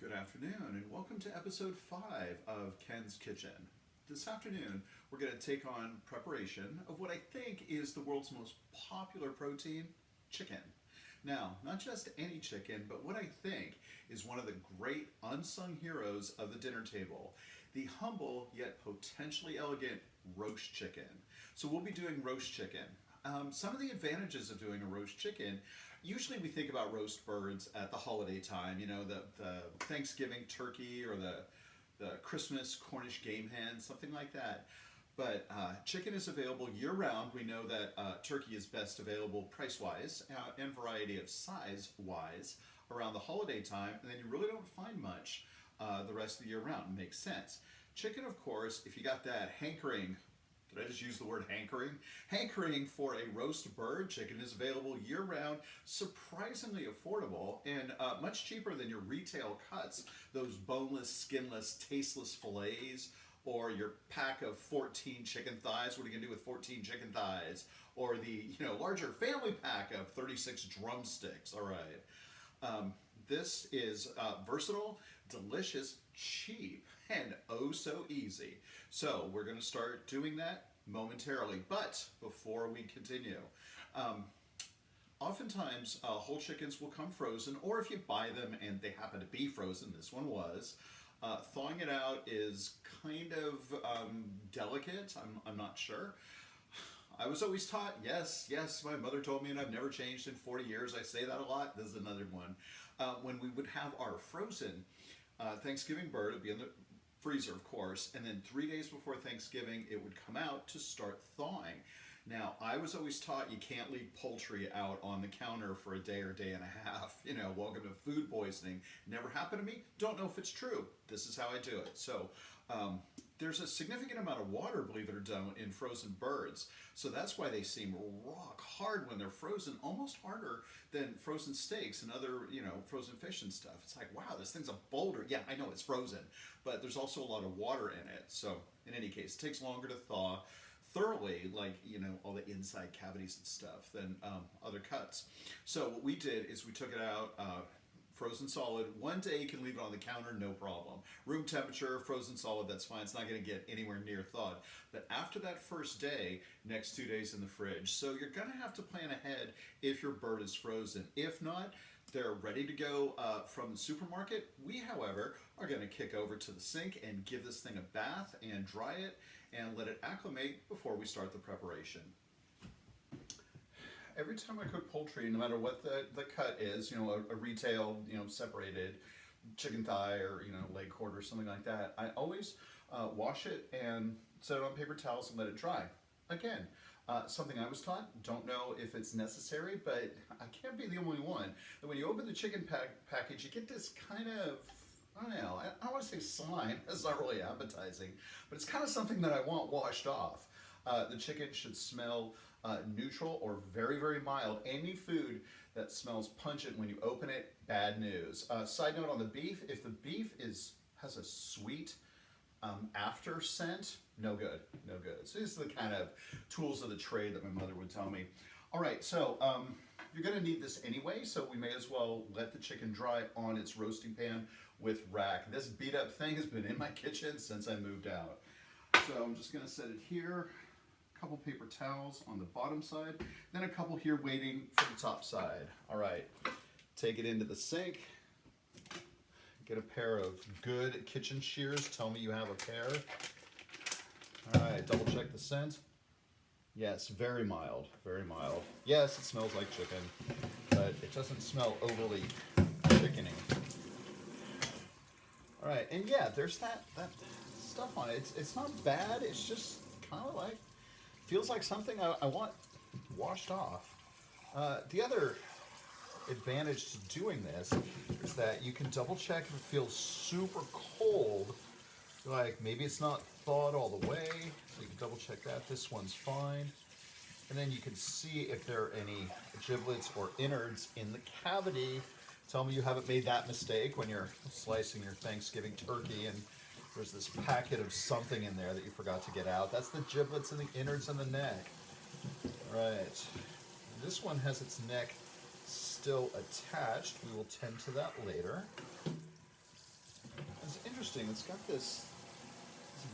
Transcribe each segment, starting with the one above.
Good afternoon, and welcome to episode 5 of Ken's Kitchen. This afternoon, we're going to take on preparation of what I think is the world's most popular protein, chicken. Now, not just any chicken, but what I think is one of the great unsung heroes of the dinner table, the humble yet potentially elegant roast chicken. So we'll be doing roast chicken. Some of the advantages of doing a roast chicken, usually we think about roast birds at the holiday time, you know, the Thanksgiving turkey or the Christmas Cornish game hen, something like that. But chicken is available year-round. We know that turkey is best available price-wise and variety of size-wise around the holiday time, and then you really don't find much the rest of the year-round. Makes sense. Chicken, of course, if you got that hankering, did I just use the word hankering? Hankering for a roast bird, chicken is available year-round, surprisingly affordable, and much cheaper than your retail cuts, those boneless, skinless, tasteless fillets, or your pack of 14 chicken thighs. What are you going to do with 14 chicken thighs? Or the larger family pack of 36 drumsticks. All right. This is versatile, delicious, cheap, and oh so easy. So we're going to start doing that momentarily. But before we continue, oftentimes whole chickens will come frozen, or if you buy them and they happen to be frozen, this one was, thawing it out is kind of delicate. I'm not sure. I was always taught, yes, my mother told me, and I've never changed in 40 years. I say that a lot. This is another one. When we would have our frozen Thanksgiving bird, it would be in the freezer, of course, and then 3 days before Thanksgiving, it would come out to start thawing. Now, I was always taught you can't leave poultry out on the counter for a day or day and a half. Welcome to food poisoning. Never happened to me. Don't know if it's true. This is how I do it. So there's a significant amount of water, believe it or not, in frozen birds. So that's why they seem rock hard when they're frozen, almost harder than frozen steaks and other, frozen fish and stuff. It's like, wow, this thing's a boulder. Yeah, I know it's frozen, but there's also a lot of water in it. So in any case, it takes longer to thaw thoroughly, like all the inside cavities and stuff, than other cuts. So what we did is we took it out frozen solid. 1 day you can leave it on the counter, no problem. Room temperature, frozen solid, that's fine. It's not going to get anywhere near thawed. But after that first day, next 2 days in the fridge. So you're going to have to plan ahead if your bird is frozen. If not, they're ready to go from the supermarket. We, however, are going to kick over to the sink and give this thing a bath and dry it and let it acclimate before we start the preparation. Every time I cook poultry, no matter what the cut is, a retail, separated chicken thigh or, leg quarter or something like that, I always wash it and set it on paper towels and let it dry. Again, something I was taught, don't know if it's necessary, but I can't be the only one. And when you open the chicken package, you get this kind of, I don't know, I don't want to say slime, that's not really appetizing, but it's kind of something that I want washed off. The chicken should smell neutral or very, very mild. Any food that smells pungent when you open it, bad news. Side note on the beef, if the beef has a sweet after scent, no good, no good. So these are the kind of tools of the trade that my mother would tell me. All right, so you're gonna need this anyway, so we may as well let the chicken dry on its roasting pan with rack. This beat up thing has been in my kitchen since I moved out. So I'm just gonna set it here. Couple paper towels on the bottom side, then a couple here waiting for the top side. All right, take it into the sink. Get a pair of good kitchen shears. Tell me you have a pair. All right, double check the scent. Yes, very mild, very mild. Yes, it smells like chicken, but it doesn't smell overly chickeny. All right, and yeah, there's that stuff on it. It's not bad, it's just kind of like, feels like something I want washed off. The other advantage to doing this is that you can double check if it feels super cold. Like maybe it's not thawed all the way, so you can double check that. This one's fine. And then you can see if there are any giblets or innards in the cavity. Tell me you haven't made that mistake when you're slicing your Thanksgiving turkey and there's this packet of something in there that you forgot to get out. That's the giblets and the innards and the neck. All right. This one has its neck still attached. We will tend to that later. is interesting. It's got this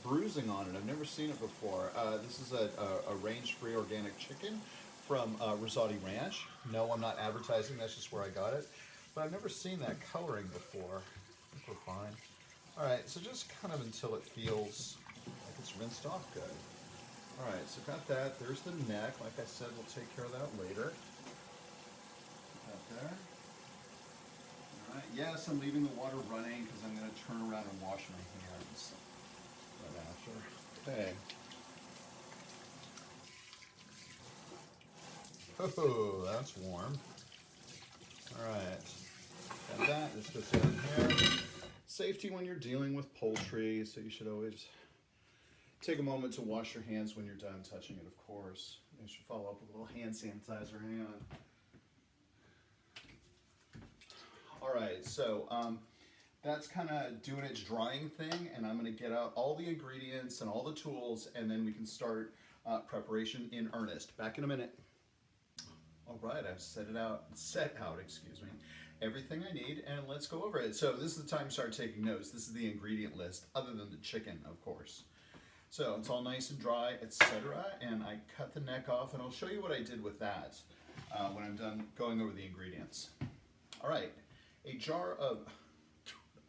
bruising on it. I've never seen it before. This is a range-free organic chicken from Rosati Ranch. No, I'm not advertising. That's just where I got it. But I've never seen that coloring before. I think we're fine. All right, so just kind of until it feels like it's rinsed off good. All right, so got that. There's the neck. Like I said, we'll take care of that later. Got there. All right. Yes, I'm leaving the water running because I'm going to turn around and wash my hands right after. Okay. Oh, that's warm. All right. Got that. This goes in here. Safety when you're dealing with poultry, so you should always take a moment to wash your hands when you're done touching it, of course. You should follow up with a little hand sanitizer. Hang on. All right, so that's kind of doing its drying thing, and I'm going to get out all the ingredients and all the tools, and then we can start preparation in earnest. Back in a minute. All right, I've set out, excuse me, everything I need, and let's go over it. So this is the time to start taking notes. This is the ingredient list, other than the chicken, of course. So it's all nice and dry, etc. And I cut the neck off, and I'll show you what I did with that when I'm done going over the ingredients. All right,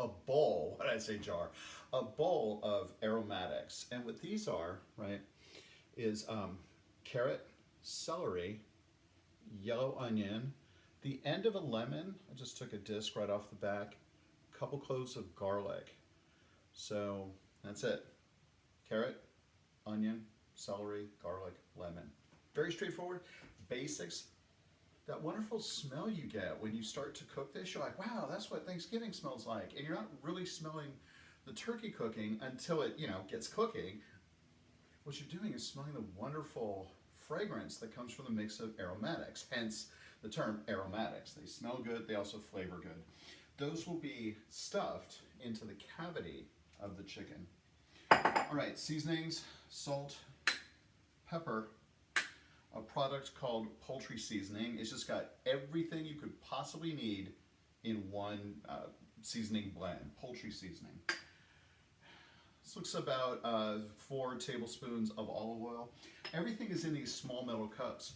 a bowl, what did I say jar? A bowl of aromatics. And what these are, right, is carrot, celery, yellow onion, the end of a lemon. I just took a disc right off the back, a couple cloves of garlic. So that's it. Carrot, onion, celery, garlic, lemon. Very straightforward. Basics. That wonderful smell you get when you start to cook this, you're like, wow, that's what Thanksgiving smells like. And you're not really smelling the turkey cooking until it, gets cooking. What you're doing is smelling the wonderful fragrance that comes from the mix of aromatics, hence the term aromatics. They smell good, they also flavor good. Those will be stuffed into the cavity of the chicken. All right, seasonings, salt, pepper, a product called Poultry Seasoning. It's just got everything you could possibly need in one seasoning blend, Poultry Seasoning. This looks about 4 tablespoons of olive oil. Everything is in these small metal cups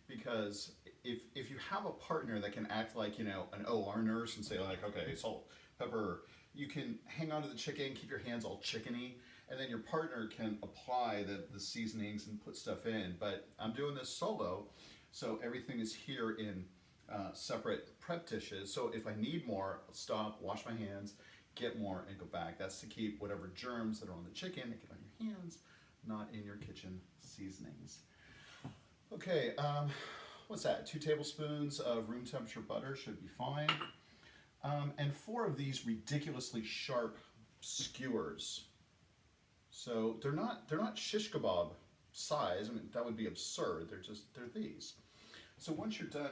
because if you have a partner that can act like, an OR nurse and say like, okay, salt, pepper, you can hang on to the chicken, keep your hands all chickeny, and then your partner can apply the seasonings and put stuff in. But I'm doing this solo, so everything is here in separate prep dishes. So if I need more, I'll stop, wash my hands, get more, and go back. That's to keep whatever germs that are on the chicken that get on your hands, not in your kitchen seasonings. Okay, what's that? 2 tablespoons of room temperature butter should be fine. And 4 of these ridiculously sharp skewers. So they're not shish kebab size. I mean, that would be absurd. They're these. So once you're done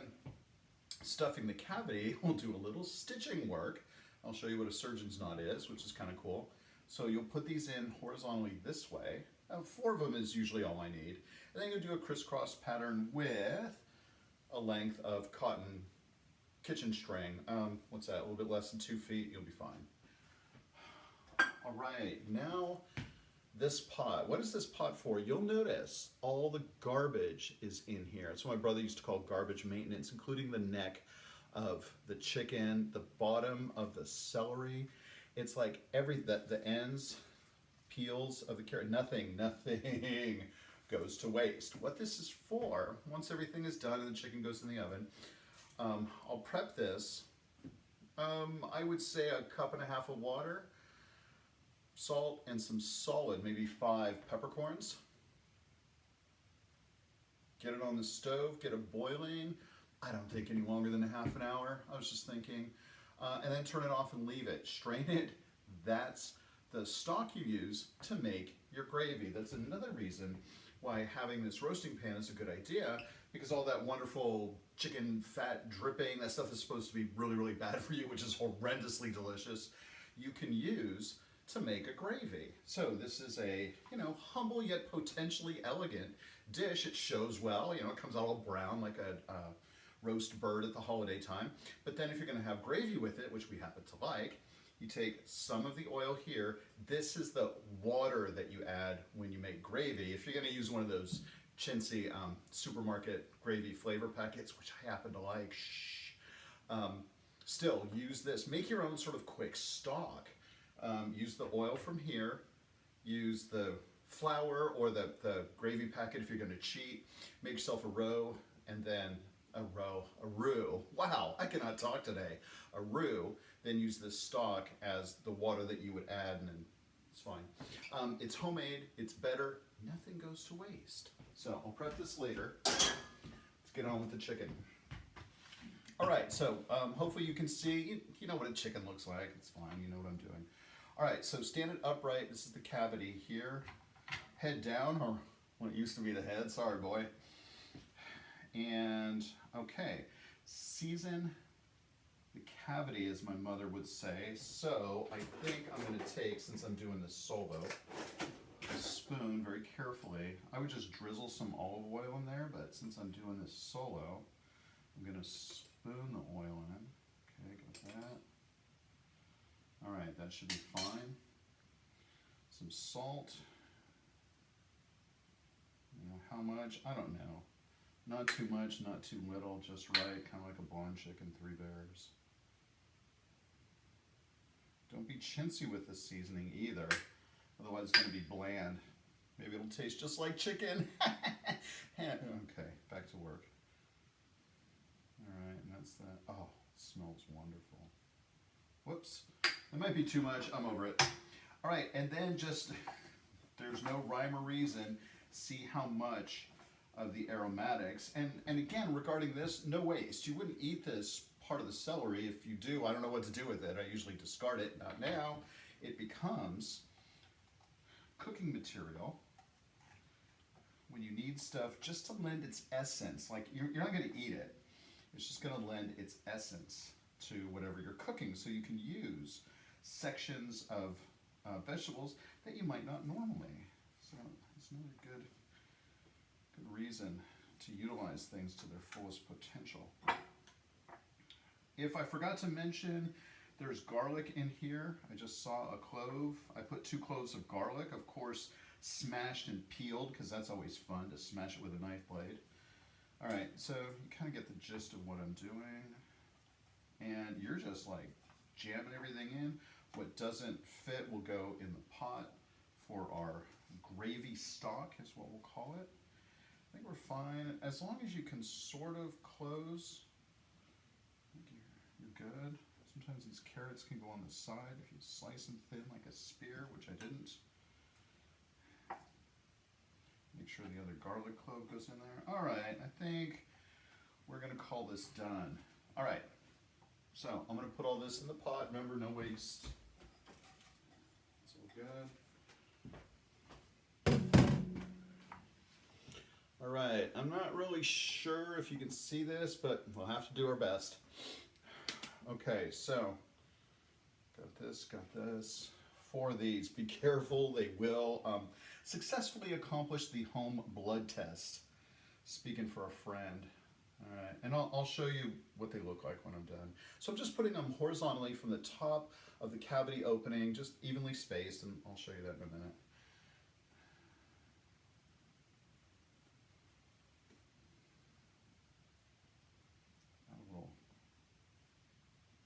stuffing the cavity, we'll do a little stitching work. I'll show you what a surgeon's knot is, which is kind of cool. So you'll put these in horizontally this way. 4 of them is usually all I need. And then you'll do a crisscross pattern with a length of cotton kitchen string. What's that? A little bit less than 2 feet. You'll be fine. All right, now this pot. What is this pot for? You'll notice all the garbage is in here. It's what my brother used to call garbage maintenance, including the neck of the chicken, the bottom of the celery. It's like the ends, peels of the carrot, nothing goes to waste. What this is for, once everything is done and the chicken goes in the oven, I'll prep this. I would say a 1.5 cups of water, salt, and some solid, maybe 5 peppercorns. Get it on the stove, get it boiling. I don't think any longer than a half an hour. I was just thinking. And then turn it off and leave it. Strain it. That's the stock you use to make your gravy. That's another reason why having this roasting pan is a good idea, because all that wonderful chicken fat dripping, that stuff is supposed to be really, really bad for you, which is horrendously delicious, you can use to make a gravy. So this is a, humble yet potentially elegant dish. It shows well, it comes out all brown like a roast bird at the holiday time. But then if you're going to have gravy with it, which we happen to like, You take some of the oil here. This is the water that you add when you make gravy. If you're going to use one of those chintzy supermarket gravy flavor packets, which I happen to like, still use this. Make your own sort of quick stock. Use the oil from here. Use the flour or the gravy packet if you're going to cheat. Make yourself a roux, and then a roux. Wow, I cannot talk today. A roux. Then use this stock as the water that you would add, and then it's fine. It's homemade. It's better. Nothing goes to waste. So I'll prep this later. Let's get on with the chicken. All right, so hopefully you can see, you know what a chicken looks like. It's fine, you know what I'm doing. All right, so stand it upright. This is the cavity here. Head down, or what used to be the head. Sorry, boy. And, okay, season the cavity, as my mother would say. So I think I'm going to take, since I'm doing this solo, a spoon very carefully. I would just drizzle some olive oil in there, but since I'm doing this solo, I'm going to spoon the oil in. Okay, got that. All right, that should be fine. Some salt. You know, how much? I don't know. Not too much, not too little, just right, kind of like a barn chicken, 3 bears. Don't be chintzy with the seasoning either, otherwise it's going to be bland. Maybe it'll taste just like chicken. Okay, back to work. All right, and that's that. Oh, it smells wonderful. Whoops, that might be too much. I'm over it. All right, and then just, there's no rhyme or reason. See how much of the aromatics. And again, regarding this, no waste. You wouldn't eat this part of the celery. If you do, I don't know what to do with it. I usually discard it. Not now. It becomes cooking material when you need stuff just to lend its essence. Like, you're not going to eat it. It's just going to lend its essence to whatever you're cooking. So you can use sections of vegetables that you might not normally. So it's another good reason to utilize things to their fullest potential. If I forgot to mention, there's garlic in here. I just saw a clove. I put 2 cloves of garlic, of course, smashed and peeled, because that's always fun to smash it with a knife blade. All right, so you kind of get the gist of what I'm doing. And you're just like jamming everything in. What doesn't fit will go in the pot for our gravy stock, is what we'll call it. I think we're fine, as long as you can sort of close. I think you're good. Sometimes these carrots can go on the side if you slice them thin like a spear, which I didn't. Make sure the other garlic clove goes in there. All right, I think we're gonna call this done. All right, so I'm gonna put all this in the pot. Remember, no waste. It's all good. All right, I'm not really sure if you can see this, but we'll have to do our best. Okay, so got this. 4 of these. Be careful, they will successfully accomplish the home blood test. Speaking for a friend. All right, and I'll show you what they look like when I'm done. So I'm just putting them horizontally from the top of the cavity opening, just evenly spaced, and I'll show you that in a minute.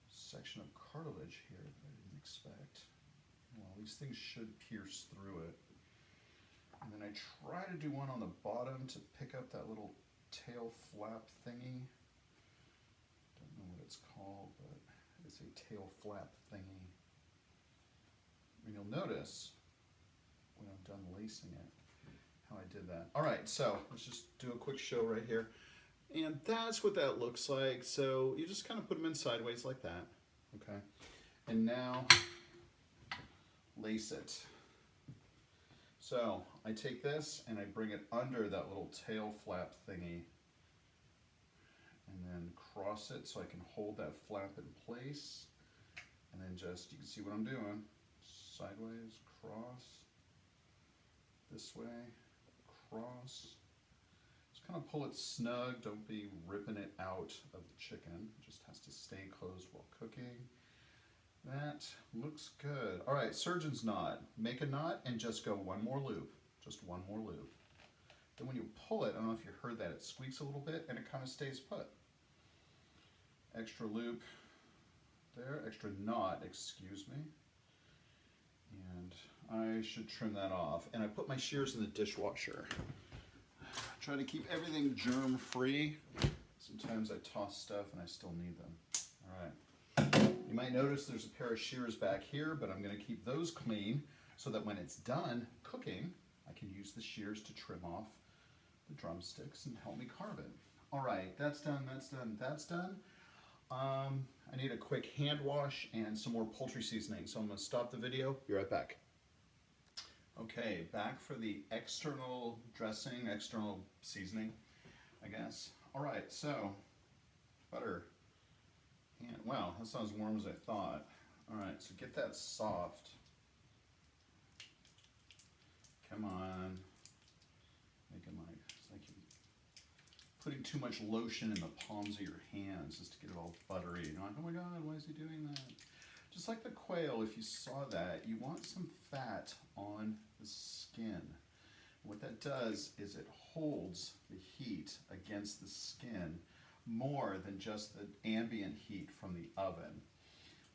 Section of cartilage here that I didn't expect. Well, these things should pierce through it. And then I try to do one on the bottom to pick up that little tail flap thingy. Don't know what it's called, but it's a tail flap thingy. And you'll notice when I'm done lacing it how I did that. All right, so let's just do a quick show right here. And that's what that looks like. So you just kind of put them in sideways like that. Okay, and now lace it. So I take this and I bring it under that little tail flap thingy and then cross it so I can hold that flap in place, and then just, you can see what I'm doing, sideways, cross, this way, cross. Just kind of pull it snug, don't be ripping it out of the chicken, it just has to stay closed while cooking. That looks good. All right, surgeon's knot. Make a knot and just go one more loop. Just one more loop. Then when you pull it, I don't know if you heard that, it squeaks a little bit and it kind of stays put. Extra loop there, extra knot, excuse me. And I should trim that off. And I put my shears in the dishwasher. Try to keep everything germ free. Sometimes I toss stuff and I still need them. All right. You might notice there's a pair of shears back here, but I'm going to keep those clean so that when it's done cooking, I can use the shears to trim off the drumsticks and help me carve it. All right, that's done, that's done, that's done. I need a quick hand wash and some more poultry seasoning, so I'm going to stop the video. Be right back. Okay, back for the external dressing, external seasoning, I guess. All right, so butter. And wow, that's not as warm as I thought. All right, so get that soft. Come on. Making like, it's like you're putting too much lotion in the palms of your hands just to get it all buttery. You're like, oh my God, why is he doing that? Just like the quail, if you saw that, you want some fat on the skin. What that does is it holds the heat against the skin more than just the ambient heat from the oven.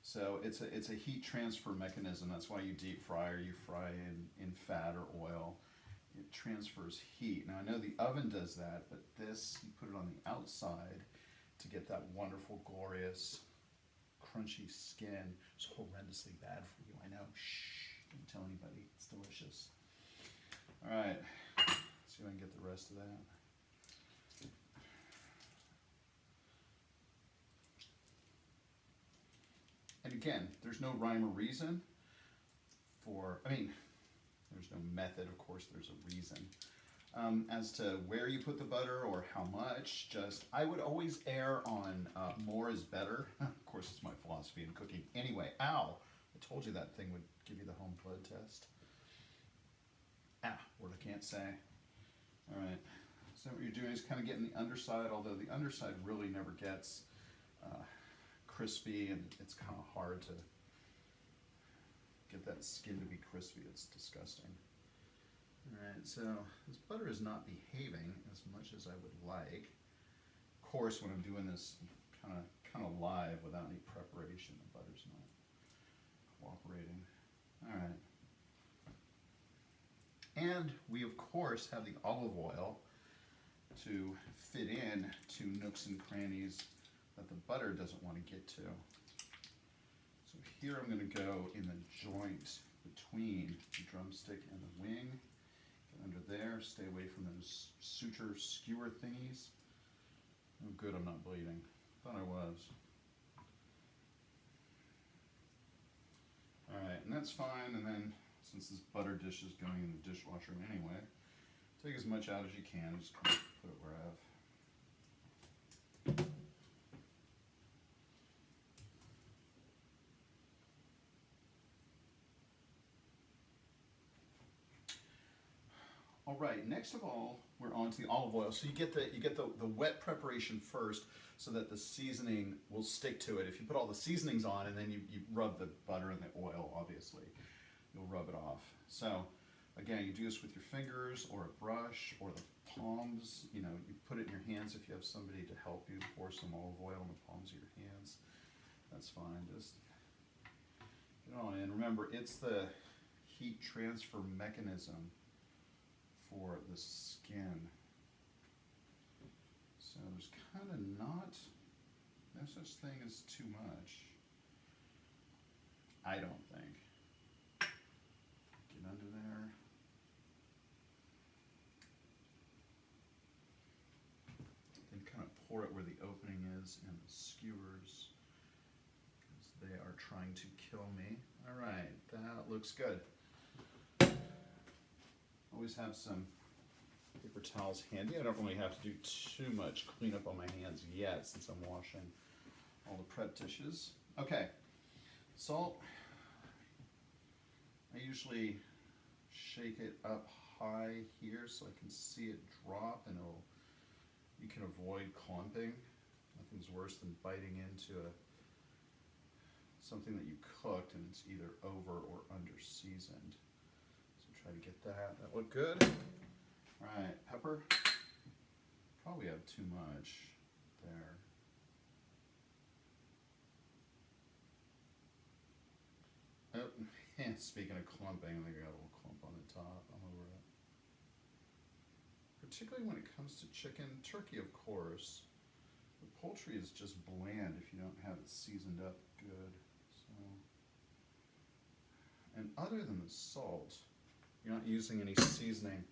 So it's a heat transfer mechanism. That's why you deep fry or you fry in fat or oil. It transfers heat. Now I know the oven does that, but this, you put it on the outside to get that wonderful, glorious, crunchy skin. It's horrendously bad for you, I know. Shh, don't tell anybody. It's delicious. All right, let's see if I can get the rest of that. And again, there's no rhyme or reason for, there's no method, of course, there's a reason. As to where you put the butter or how much, I would always err on more is better. Of course, it's my philosophy in cooking. Anyway, ow, I told you that thing would give you the home blood test. Word I can't say. All right, so what you're doing is kind of getting the underside, although the underside really never gets crispy, and it's kind of hard to get that skin to be crispy. It's disgusting. Alright, so this butter is not behaving as much as I would like. Of course, when I'm doing this kind of live without any preparation, the butter's not cooperating. Alright. And we, of course, have the olive oil to fit in to nooks and crannies that the butter doesn't want to get to. So here I'm going to go in the joint between the drumstick and the wing. Get under there, stay away from those suture skewer thingies. Oh good, I'm not bleeding. Thought I was. Alright, and that's fine, and then since this butter dish is going in the dishwasher anyway, take as much out as you can, just kind of put it where I have. All right, next of all, we're on to the olive oil. So you get the wet preparation first so that the seasoning will stick to it. If you put all the seasonings on and then you rub the butter and the oil, obviously, you'll rub it off. So again, you do this with your fingers or a brush or the palms. You know, you put it in your hands if you have somebody to help you. Pour some olive oil in the palms of your hands. That's fine. Just get it on in. Remember, it's the heat transfer mechanism for the skin. So there's kind of no such thing as too much. I don't think. Get under there. Then kind of pour it where the opening is in the skewers, because they are trying to kill me. All right, that looks good. Always have some paper towels handy. I don't really have to do too much cleanup on my hands yet since I'm washing all the prep dishes. Okay, salt. I usually shake it up high here so I can see it drop, and you can avoid clumping. Nothing's worse than biting into something that you cooked and it's either over or under seasoned. So try to get that. That looked good. All right, pepper. Probably have too much there. Oh, speaking of clumping, I think I got a little clump on the top. I'm over it. Particularly when it comes to chicken. Turkey, of course. The poultry is just bland if you don't have it seasoned up good. So, and other than the salt, you're not using any seasoning.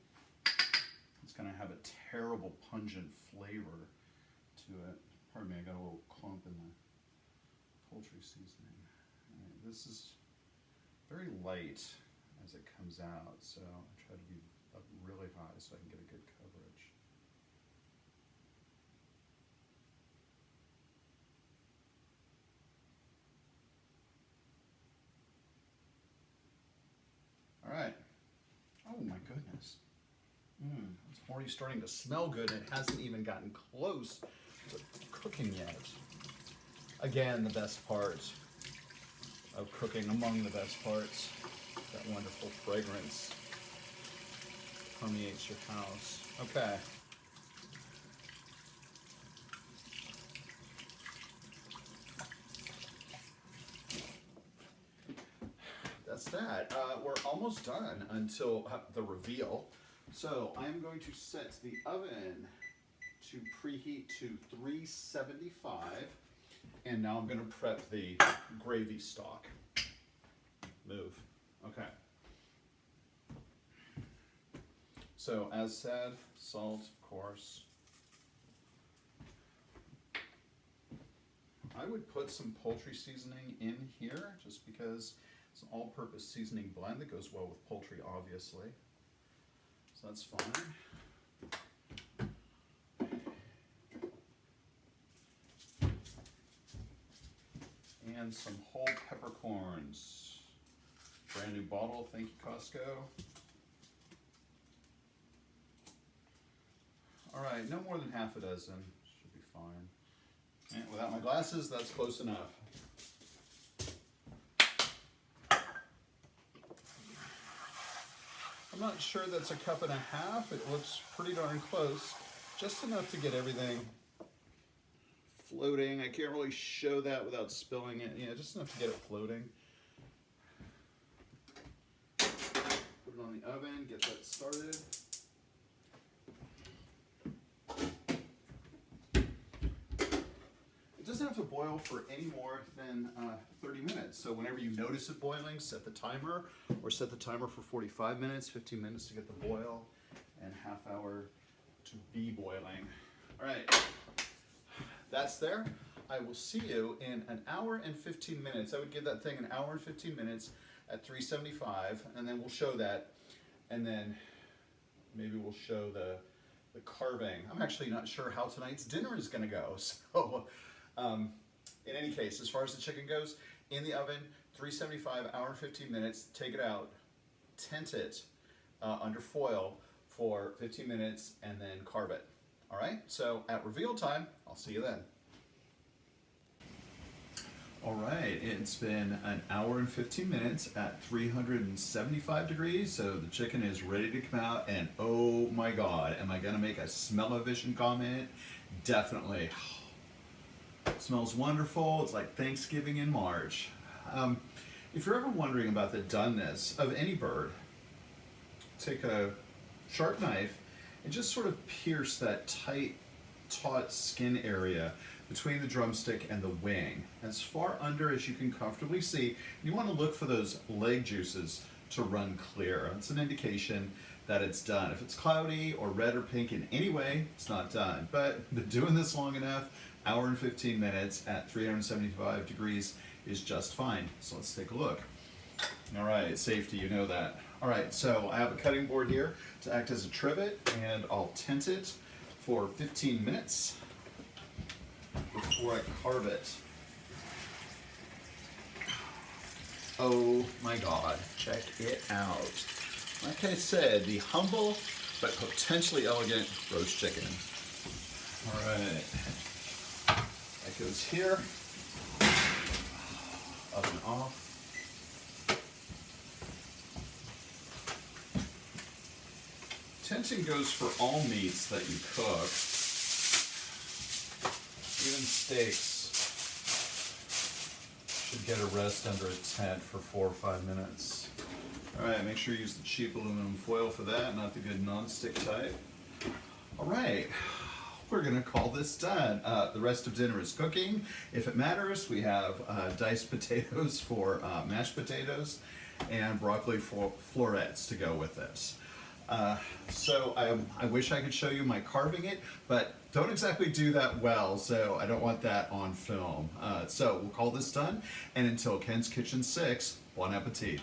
It's going to have a terrible pungent flavor to it. Pardon me, I got a little clump in the poultry seasoning. Right, this is very light as it comes out, so I try to be up really high so I can get a good coverage. All right. Oh my goodness. It's already starting to smell good and it hasn't even gotten close to cooking yet. Again, the best part of cooking, among the best parts, that wonderful fragrance permeates your house. Okay. That's that. We're almost done until the reveal. So I'm going to set the oven to preheat to 375. And now I'm going to prep the gravy stock. Move. Okay. So as said, salt, of course. I would put some poultry seasoning in here just because it's an all-purpose seasoning blend that goes well with poultry, obviously. So that's fine. And some whole peppercorns. Brand new bottle, thank you Costco. All right, no more than half a dozen, should be fine. And without my glasses, that's close enough. I'm not sure that's a cup and a half. It looks pretty darn close. Just enough to get everything floating. I can't really show that without spilling it. Yeah, just enough to get it floating. Put it on the oven, get that started. It doesn't have to boil for any more than 30 minutes. So whenever you notice it boiling, set the timer, or set the timer for 45 minutes, 15 minutes to get the boil, and half hour to be boiling. All right, that's there. I will see you in an hour and 15 minutes. I would give that thing an hour and 15 minutes at 375, and then we'll show that, and then maybe we'll show the carving. I'm actually not sure how tonight's dinner is gonna go, so in any case, as far as the chicken goes, in the oven, 375, hour and 15 minutes, take it out, tent it under foil for 15 minutes, and then carve it. All right, so at reveal time, I'll see you then. All right, it's been an hour and 15 minutes at 375 degrees, so the chicken is ready to come out, and oh my God, am I gonna make a smell-o-vision comment? Definitely. It smells wonderful. It's like Thanksgiving in March. If you're ever wondering about the doneness of any bird, take a sharp knife and just sort of pierce that tight, taut skin area between the drumstick and the wing, as far under as you can comfortably see. You want to look for those leg juices to run clear. It's an indication that it's done. If it's cloudy or red or pink in any way, it's not done. But been doing this long enough, hour and 15 minutes at 375 degrees is just fine. So let's take a look. All right, safety, you know that. All right, so I have a cutting board here to act as a trivet, and I'll tent it for 15 minutes before I carve it. Oh my God, check it out. Like I said, the humble but potentially elegant roast chicken. All right, that goes here. oven off. Tenting goes for all meats that you cook, even steaks. Should get a rest under a tent for 4 or 5 minutes. All right, make sure you use the cheap aluminum foil for that, not the good non-stick type. All right, we're gonna call this done. The rest of dinner is cooking. If it matters, we have diced potatoes for mashed potatoes and broccoli for florets to go with it. So I wish I could show you my carving it, but don't exactly do that well, so I don't want that on film. So we'll call this done, and until Ken's Kitchen 6, bon appetit.